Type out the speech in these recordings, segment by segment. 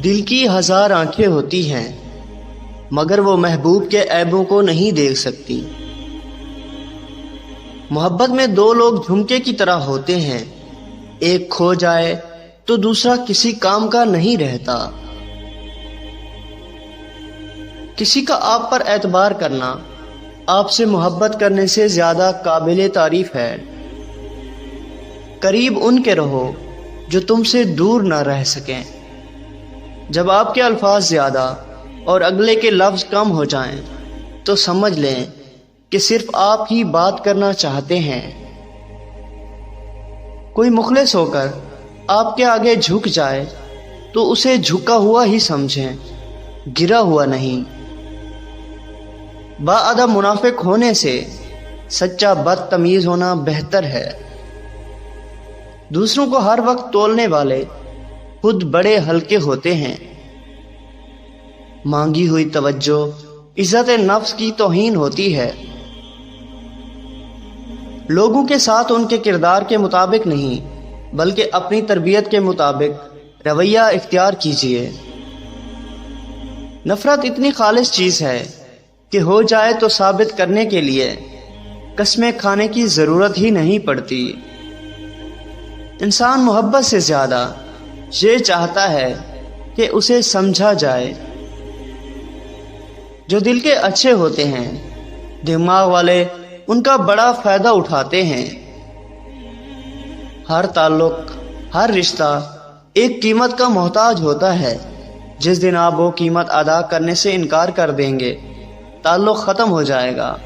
دل کی ہزار آنکھیں ہوتی ہیں مگر وہ محبوب کے عیبوں کو نہیں دیکھ سکتی۔ محبت میں دو لوگ جھمکے کی طرح ہوتے ہیں، ایک کھو جائے تو دوسرا کسی کام کا نہیں رہتا۔ کسی کا آپ پر اعتبار کرنا آپ سے محبت کرنے سے زیادہ قابل تعریف ہے۔ قریب ان کے رہو جو تم سے دور نہ رہ سکیں۔ جب آپ کے الفاظ زیادہ اور اگلے کے لفظ کم ہو جائیں تو سمجھ لیں کہ صرف آپ ہی بات کرنا چاہتے ہیں۔ کوئی مخلص ہو کر آپ کے آگے جھک جائے تو اسے جھکا ہوا ہی سمجھیں، گرا ہوا نہیں۔ با ادب منافق ہونے سے سچا بدتمیز ہونا بہتر ہے۔ دوسروں کو ہر وقت تولنے والے خود بڑے ہلکے ہوتے ہیں۔ مانگی ہوئی توجہ عزت نفس کی توہین ہوتی ہے۔ لوگوں کے ساتھ ان کے کردار کے مطابق نہیں بلکہ اپنی تربیت کے مطابق رویہ اختیار کیجیے۔ نفرت اتنی خالص چیز ہے کہ ہو جائے تو ثابت کرنے کے لیے قسمیں کھانے کی ضرورت ہی نہیں پڑتی۔ انسان محبت سے زیادہ یہ چاہتا ہے کہ اسے سمجھا جائے۔ جو دل کے اچھے ہوتے ہیں دماغ والے ان کا بڑا فائدہ اٹھاتے ہیں۔ ہر تعلق، ہر رشتہ ایک قیمت کا محتاج ہوتا ہے۔ جس دن آپ وہ قیمت ادا کرنے سے انکار کر دیں گے تعلق ختم ہو جائے گا۔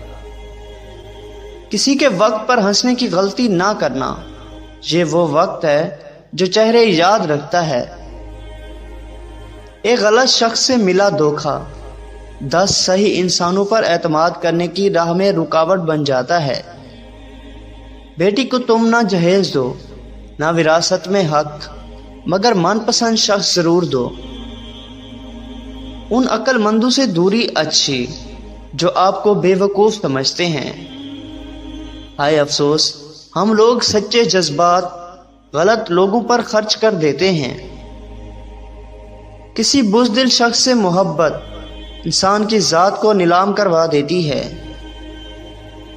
کسی کے وقت پر ہنسنے کی غلطی نہ کرنا، یہ وہ وقت ہے جو چہرے یاد رکھتا ہے۔ ایک غلط شخص سے ملا دھوکا 10 صحیح انسانوں پر اعتماد کرنے کی راہ میں رکاوٹ بن جاتا ہے۔ بیٹی کو تم نہ جہیز دو، نہ وراثت میں حق، مگر من پسند شخص ضرور دو۔ ان عقل مندوں سے دوری اچھی جو آپ کو بے وقوف سمجھتے ہیں۔ ہائے افسوس، ہم لوگ سچے جذبات غلط لوگوں پر خرچ کر دیتے ہیں۔ کسی بزدل شخص سے محبت انسان کی ذات کو نیلام کروا دیتی ہے۔